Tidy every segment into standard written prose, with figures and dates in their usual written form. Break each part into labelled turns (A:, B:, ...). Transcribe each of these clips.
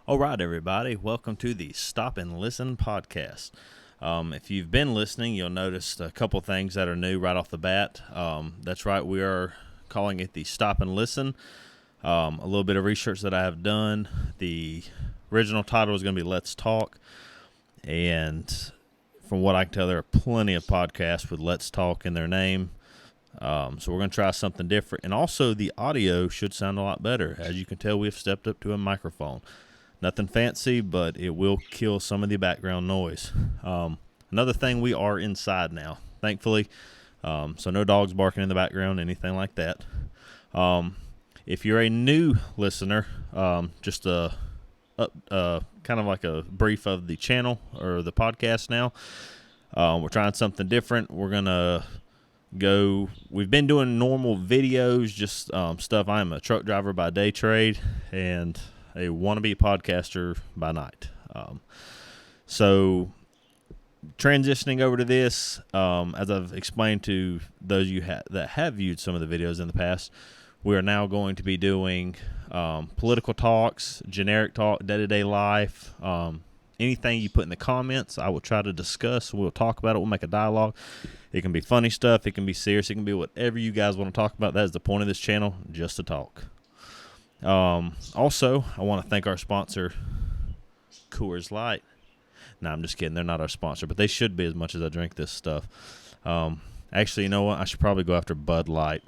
A: All right, everybody. Welcome to the Stop and Listen podcast. If you've been listening, you'll notice a couple things that are new right off the bat. That's right. We are calling it the Stop and Listen. A little bit of research that I have done. The original title is going to be Let's Talk. And from what I can tell, there are plenty of podcasts with Let's Talk in their name. So we're going to try something different. And also, the audio should sound a lot better. As you can tell, we've stepped up to a microphone. Nothing fancy, but it will kill some of the background noise. Another thing, we are inside now, thankfully. So no dogs barking in the background, anything like that. If you're a new listener, just kind of like a brief of the channel or the podcast now. We're trying something different. We're going to we've been doing normal videos, just stuff. I'm a truck driver by day trade and a wannabe podcaster by night. So transitioning over to this, as I've explained to those of you that have viewed some of the videos in the past, we are now going to be doing political talks, generic talk, day-to-day life, anything you put in the comments, I will try to discuss. We'll talk about it. We'll make a dialogue. It can be funny stuff. It can be serious. It can be whatever you guys want to talk about. That is the point of this channel, just to talk. Also, I want to thank our sponsor, Coors Light. No, I'm just kidding. They're not our sponsor, but they should be as much as I drink this stuff. Actually, you know what? I should probably go after Bud Light.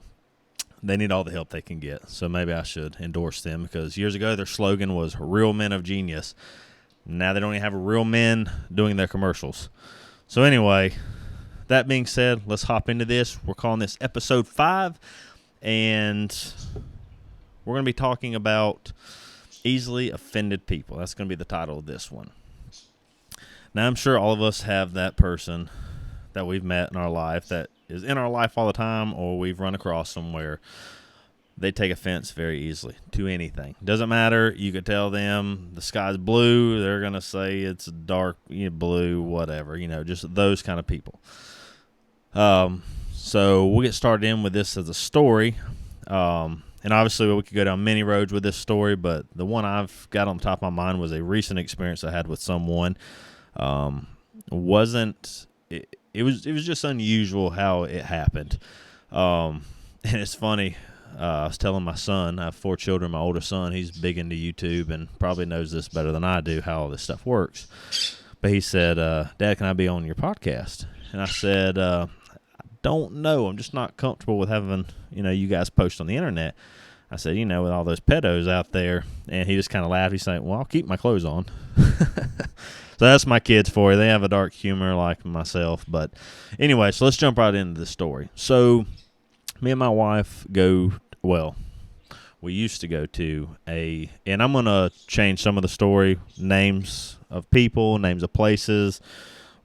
A: They need all the help they can get, so maybe I should endorse them because years ago their slogan was "Real Men of Genius." Now they don't even have real men doing their commercials. So anyway, that being said, let's hop into this. We're calling this Episode 5, and we're going to be talking about easily offended people. That's going to be the title of this one. Now, I'm sure all of us have that person that we've met in our life that is in our life all the time, or we've run across somewhere. They take offense very easily to anything. Doesn't matter. You could tell them the sky's blue. They're going to say it's dark blue, whatever. Just those kind of people. So we'll get started in with this as a story. And obviously we could go down many roads with this story, but the one I've got on the top of my mind was a recent experience I had with someone. It was just unusual how it happened. And it's funny. I was telling my son, I have 4 children. My older son, he's big into YouTube and probably knows this better than I do, how all this stuff works. But he said, Dad, can I be on your podcast? And I said, I don't know. I'm just not comfortable with having, you guys post on the internet. I said, with all those pedos out there. And he just kind of laughed. He's saying, well, I'll keep my clothes on. So that's my kids for you. They have a dark humor like myself. But anyway, so let's jump right into the story. So me and my wife we used to go to and I'm going to change some of the story, names of people, names of places,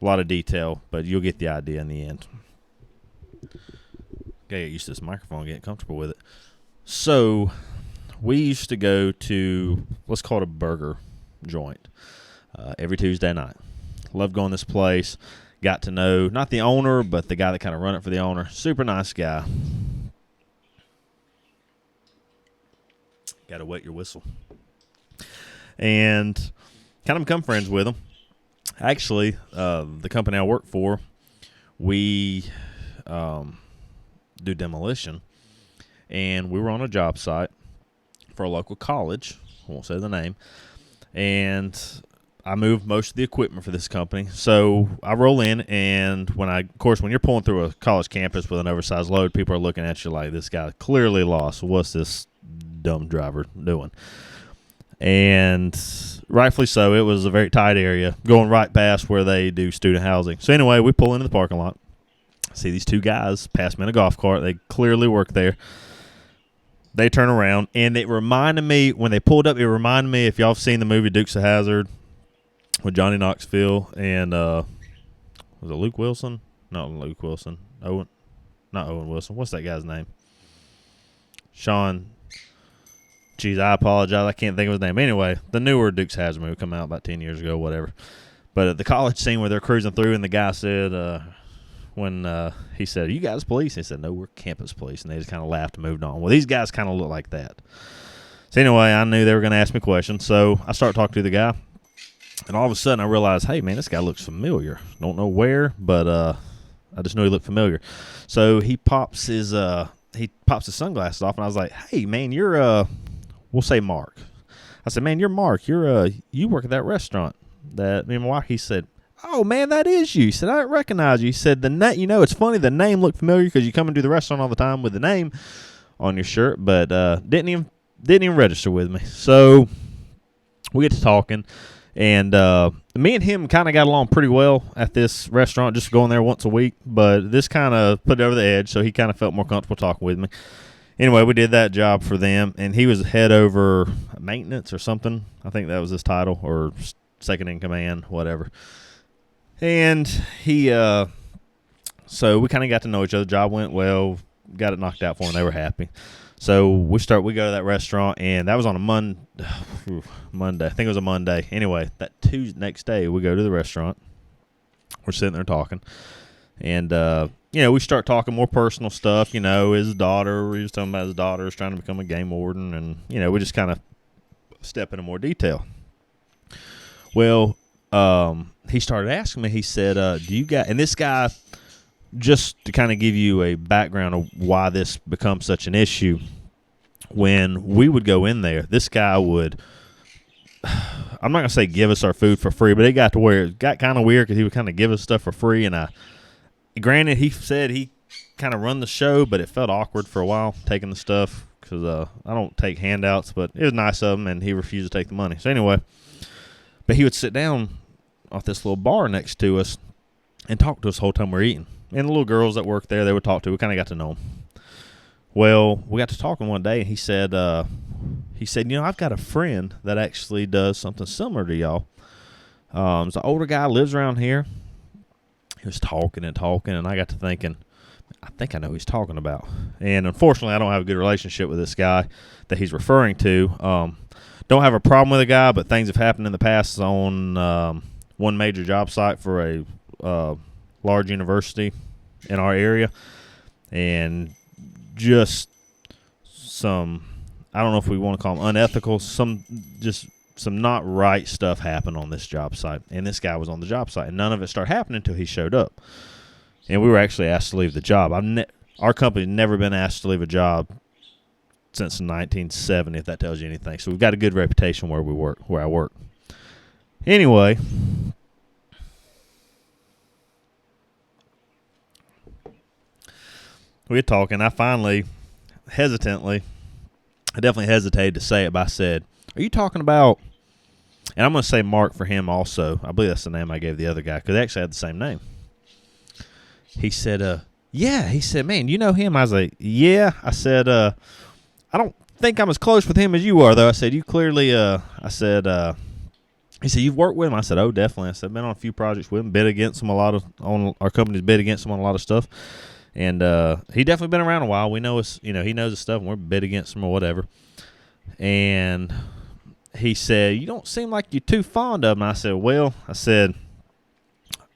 A: a lot of detail, but you'll get the idea in the end. Okay, get used to this microphone, get comfortable with it. So we used to go to, let's call it a burger joint, every Tuesday night. Loved going to this place. Got to know, not the owner, but the guy that kind of run it for the owner. Super nice guy. Got to wet your whistle. And kind of become friends with him. Actually, the company I work for, we do demolition. And we were on a job site for a local college. I won't say the name. And I moved most of the equipment for this company. So I roll in, and when you're pulling through a college campus with an oversized load, people are looking at you like, this guy clearly lost. What's this dumb driver doing? And rightfully so. It was a very tight area, going right past where they do student housing. So anyway, we pull into the parking lot. See these 2 guys pass me in a golf cart. They clearly work there. They turn around, and it reminded me, when they pulled up, if y'all have seen the movie Dukes of Hazzard with Johnny Knoxville and, was it Luke Wilson? Not Luke Wilson. Not Owen Wilson. What's that guy's name? Sean. Jeez, I apologize. I can't think of his name. Anyway, the newer Dukes of Hazzard movie come out about 10 years ago, whatever. But at the college scene where they're cruising through, and the guy said, when he said, "Are you guys police?" They said, "No, we're campus police." And they just kind of laughed and moved on. Well, these guys kind of look like that. So anyway, I knew they were going to ask me questions, so I started talking to the guy, and all of a sudden I realized, hey, man, this guy looks familiar. Don't know where, but I just knew he looked familiar. So he pops his sunglasses off, and I was like, hey, man, you're we'll say Mark. I said, man, you're Mark. You work at that restaurant that me and my wife. He said, oh, man, that is you. He said, I didn't recognize you. He said, it's funny, the name looked familiar because you come into the restaurant all the time with the name on your shirt, but didn't even register with me. So we get to talking, and me and him kind of got along pretty well at this restaurant, just going there once a week, but this kind of put it over the edge, so he kind of felt more comfortable talking with me. Anyway, we did that job for them, and he was head over maintenance or something. I think that was his title, or second in command, whatever. And he, so we kind of got to know each other. The job went well, got it knocked out for him. They were happy. So we go to that restaurant, and that was on a Monday. I think it was a Monday. Anyway, that next day, we go to the restaurant. We're sitting there talking, and we start talking more personal stuff. His daughter. He was talking about his daughter is trying to become a game warden, and we just kind of step into more detail. Well, he started asking me. He said, "Do you got?" And this guy, just to kind of give you a background of why this becomes such an issue, when we would go in there, this guy would, I'm not going to say give us our food for free, but it got to where it got kind of weird because he would kind of give us stuff for free. And granted, he said he kind of run the show, but it felt awkward for a while taking the stuff because I don't take handouts, but it was nice of him, and he refused to take the money. So anyway, but he would sit down off this little bar next to us and talk to us the whole time we're eating. And the little girls that worked there, they would talk to. We kind of got to know him. Well, we got to talking one day, and he said, I've got a friend that actually does something similar to y'all. It's an older guy, lives around here. He was talking, and I got to thinking, I think I know who he's talking about. And unfortunately, I don't have a good relationship with this guy that he's referring to. Don't have a problem with the guy, but things have happened in the past on one major job site for a large university in our area, and just some, I don't know if we want to call them unethical, some not right stuff happened on this job site, and this guy was on the job site, and none of it started happening until he showed up, and we were actually asked to leave the job. Our company's never been asked to leave a job since 1970, if that tells you anything. So we've got a good reputation where I work. Anyway, we were talking. I finally, I definitely hesitated to say it, but I said, are you talking about, and I'm going to say Mark for him also. I believe that's the name I gave the other guy, because they actually had the same name. He said, yeah. He said, man, you know him? I was like, yeah. I said, I don't think I'm as close with him as you are, though. I said, you clearly, he said, you've worked with him? I said, oh, definitely. I said, I've been on a few projects with him, bid against him our company's bid against him on a lot of stuff. And he definitely been around a while. We know he knows his stuff, and we're bid against him or whatever. And he said, you don't seem like you're too fond of him. I said,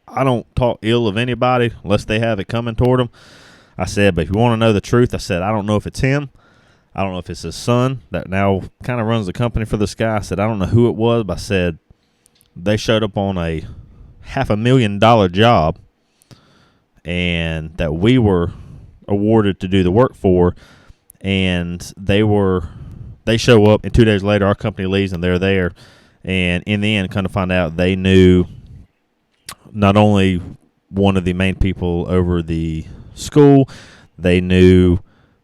A: I don't talk ill of anybody unless they have it coming toward them. I said, but if you want to know the truth, I said, I don't know if it's him. I don't know if it's his son that now kind of runs the company for this guy. I said, I don't know who it was, but I said, they showed up on a $500,000 job, and that we were awarded to do the work for, and they show up, and 2 days later our company leaves and they're there, and in the end, kind of find out they knew not only one of the main people over the school, they knew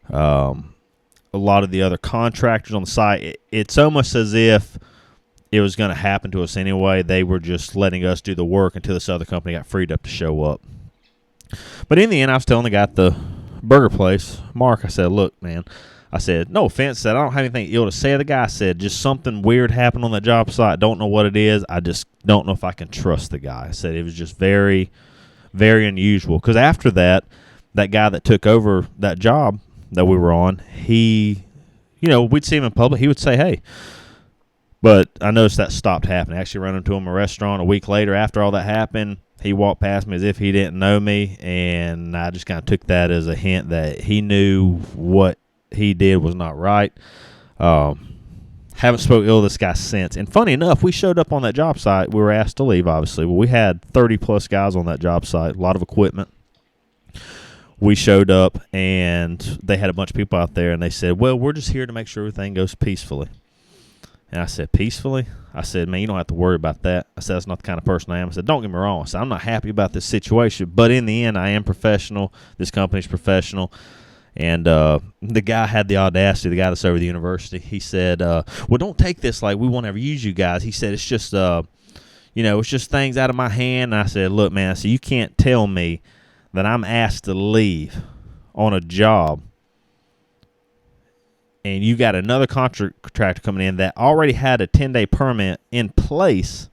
A: a lot of the other contractors on the site. It's almost as if it was going to happen to us anyway. They were just letting us do the work until this other company got freed up to show up. But in the end, I was telling the guy at the burger place, Mark, I said, look, man, I said, no offense, I said, I don't have anything ill to say. The guy said, just something weird happened on that job site. Don't know what it is. I just don't know if I can trust the guy. I said, it was just very, very unusual. Because after that guy that took over that job that we were on, he, we'd see him in public. He would say, hey. But I noticed that stopped happening. I actually ran into him in a restaurant a week later after all that happened. He walked past me as if he didn't know me, and I just kind of took that as a hint that he knew what he did was not right. Haven't spoke ill of this guy since. And funny enough, we showed up on that job site. We were asked to leave, obviously. Well, we had 30-plus guys on that job site, a lot of equipment. We showed up, and they had a bunch of people out there, and they said, well, we're just here to make sure everything goes peacefully. And I said, peacefully? I said, man, you don't have to worry about that. I said, that's not the kind of person I am. I said, don't get me wrong. I said, I'm not happy about this situation, but in the end, I am professional. This company's professional. And the guy had the audacity, the guy that's over the university, he said, well, don't take this like we won't ever use you guys. He said, it's just, it's just things out of my hand. And I said, look, man, I said, you can't tell me that I'm asked to leave on a job and you got another contractor coming in that already had a 10-day permit in place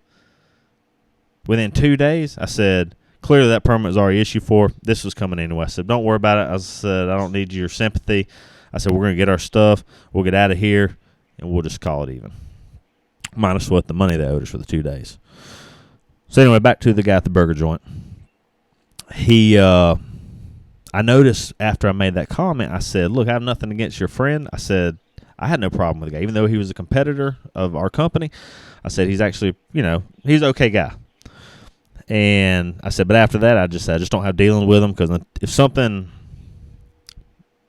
A: within 2 days. I said, clearly that permit was already issued for. This was coming anyway. I said, don't worry about it. I said, I don't need your sympathy. I said, we're going to get our stuff. We'll get out of here, and we'll just call it even. Minus what the money they owed us for the 2 days. So anyway, back to the guy at the burger joint. I noticed after I made that comment, I said, look, I have nothing against your friend. I said, I had no problem with the guy. Even though he was a competitor of our company, I said, he's actually, he's an okay guy. And I said, but after that, I just don't have dealing with him because if something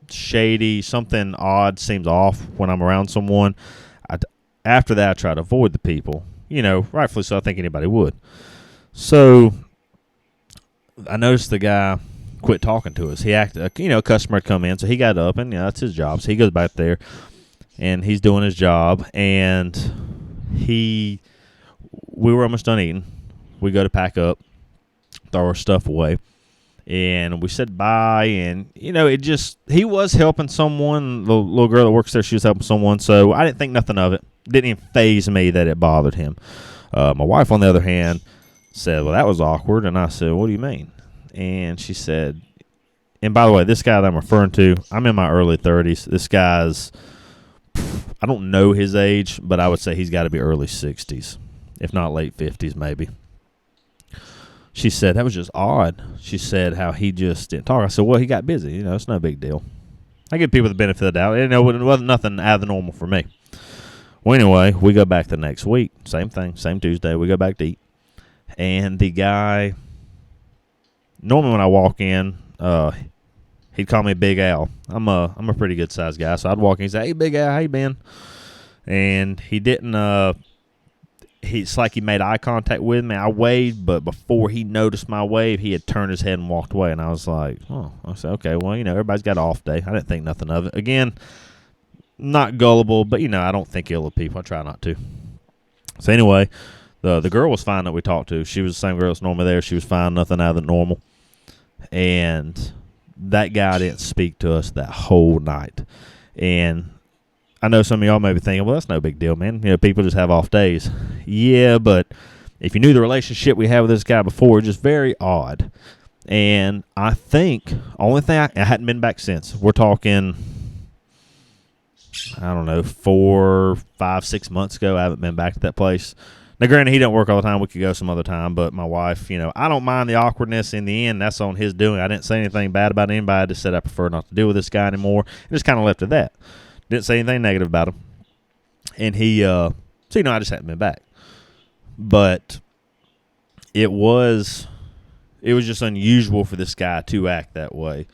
A: shady, something odd seems off when I'm around someone, after that, I try to avoid the people. Rightfully so. I think anybody would. So I noticed the guy quit talking to us. He acted, a customer had come in, so he got up, and that's his job. So he goes back there, and he's doing his job, and we were almost done eating. We go to pack up, throw our stuff away, and we said bye, and, he was helping someone. The little girl that works there, she was helping someone, so I didn't think nothing of it. Didn't even faze me that it bothered him. My wife, on the other hand, said, well, that was awkward, and I said, what do you mean? And she said, and by the way, this guy that I'm referring to, I'm in my early 30s. This guy's, I don't know his age, but I would say he's got to be early 60s, if not late 50s maybe. She said, that was just odd. She said how he just didn't talk. I said, well, he got busy. It's no big deal. I give people the benefit of the doubt. It wasn't nothing out of the normal for me. Well, anyway, we go back the next week. Same thing, same Tuesday. We go back to eat. And the guy, normally when I walk in, he'd call me Big Al. I'm a pretty good sized guy, so I'd walk in and say, hey, Big Al, how you been? And he didn't, it's like he made eye contact with me. I waved, but before he noticed my wave, he had turned his head and walked away. And I was like, oh, I said, okay, well, everybody's got an off day. I didn't think nothing of it. Again, not gullible, but, I don't think ill of people. I try not to. So anyway, the girl was fine that we talked to. She was the same girl that's normally there. She was fine, nothing out of the normal. And that guy didn't speak to us that whole night. And I know some of y'all may be thinking, well, that's no big deal, man. People just have off days. Yeah, but if you knew the relationship we had with this guy before, just very odd. And I think, only thing I hadn't been back since. We're talking, I don't know, 4, 5, 6 months ago. I haven't been back to that place. Now, granted, he don't work all the time. We could go some other time. But my wife, I don't mind the awkwardness. In the end, that's on his doing. I didn't say anything bad about anybody. I just said I prefer not to deal with this guy anymore. And just kind of left it at that. Didn't say anything negative about him. And he, I just hadn't been back. But it was just unusual for this guy to act that way.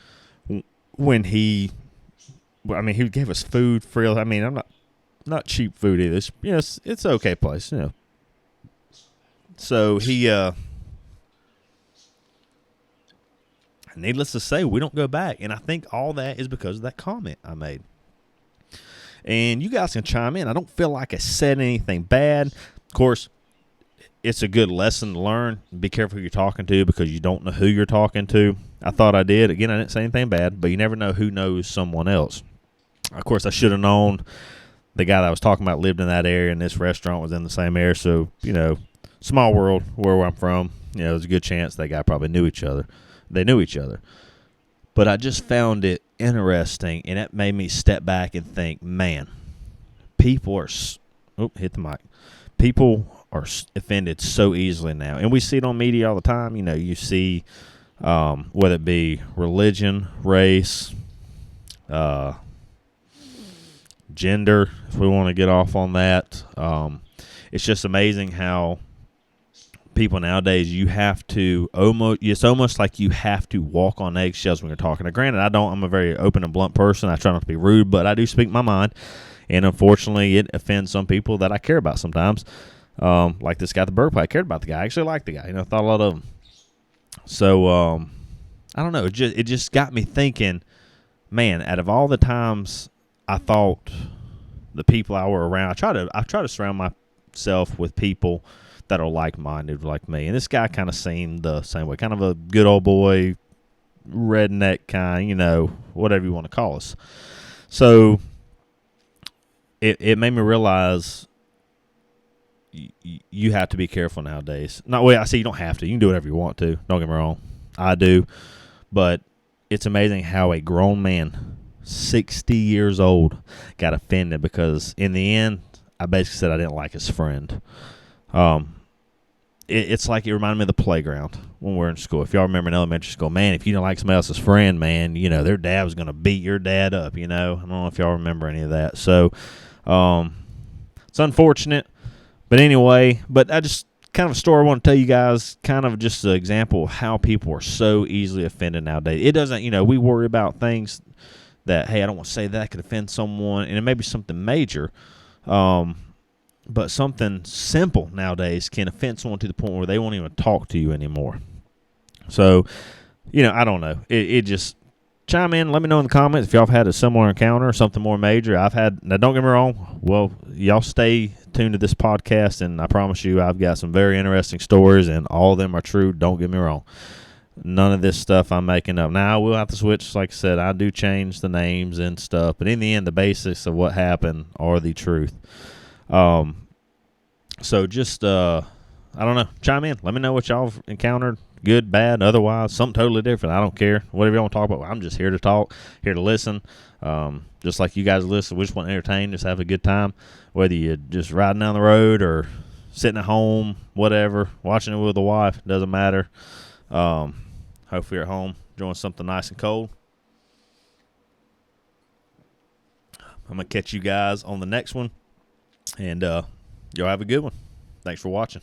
A: When he gave us food free. I'm not cheap food either. It's an okay place, So he, needless to say, we don't go back. And I think all that is because of that comment I made. And you guys can chime in. I don't feel like I said anything bad. Of course, it's a good lesson to learn. Be careful who you're talking to because you don't know who you're talking to. I thought I did. Again, I didn't say anything bad, but you never know who knows someone else. Of course, I should have known the guy that I was talking about lived in that area, and this restaurant was in the same area. So, small world where I'm from. There's a good chance that guy probably knew each other. They knew each other. But I just found it interesting, and it made me step back and think, man, people are hit the mic. People are offended so easily now. And we see it on media all the time. You see whether it be religion, race, gender, if we want to get off on that. It's just amazing how people nowadays, it's almost like you have to walk on eggshells when you're talking. Now, granted, I'm a very open and blunt person. I try not to be rude, but I do speak my mind. And unfortunately, it offends some people that I care about sometimes. Like this guy at the Burger I cared about the guy. I actually liked the guy. Thought a lot of him. So, I don't know. It just got me thinking, man, out of all the times I thought the people I were around, I try to surround myself with people that are like-minded like me. And this guy kind of seemed the same way. Kind of a good old boy, redneck kind, whatever you want to call us. So it made me realize you have to be careful nowadays. I say you don't have to. You can do whatever you want to. Don't get me wrong. I do. But it's amazing how a grown man, 60 years old, got offended because in the end, I basically said I didn't like his friend. It's like it reminded me of the playground when we were in school. If y'all remember in elementary school, man, if you didn't like somebody else's friend, man, their dad was going to beat your dad up, I don't know if y'all remember any of that. So, it's unfortunate. But anyway, I just kind of a story I want to tell you guys, kind of just an example of how people are so easily offended nowadays. It doesn't, we worry about things that, hey, I don't want to say that could offend someone, and it may be something major. But something simple nowadays can offend someone to the point where they won't even talk to you anymore. So, I don't know. It just chime in. Let me know in the comments if y'all have had a similar encounter or something more major. Now don't get me wrong. Well, y'all stay tuned to this podcast, and I promise you I've got some very interesting stories, and all of them are true. Don't get me wrong. None of this stuff I'm making up. Now, I will have to switch. Like I said, I do change the names and stuff, but in the end, the basics of what happened are the truth. So just, I don't know, chime in. Let me know what y'all have encountered, good, bad, otherwise, something totally different. I don't care. Whatever you want to talk about, I'm just here to talk, here to listen. Just like you guys listen, we just want to entertain, just have a good time. Whether you're just riding down the road or sitting at home, whatever, watching it with the wife, doesn't matter. Hopefully you're at home enjoying something nice and cold. I'm going to catch you guys on the next one. And y'all have a good one. Thanks for watching.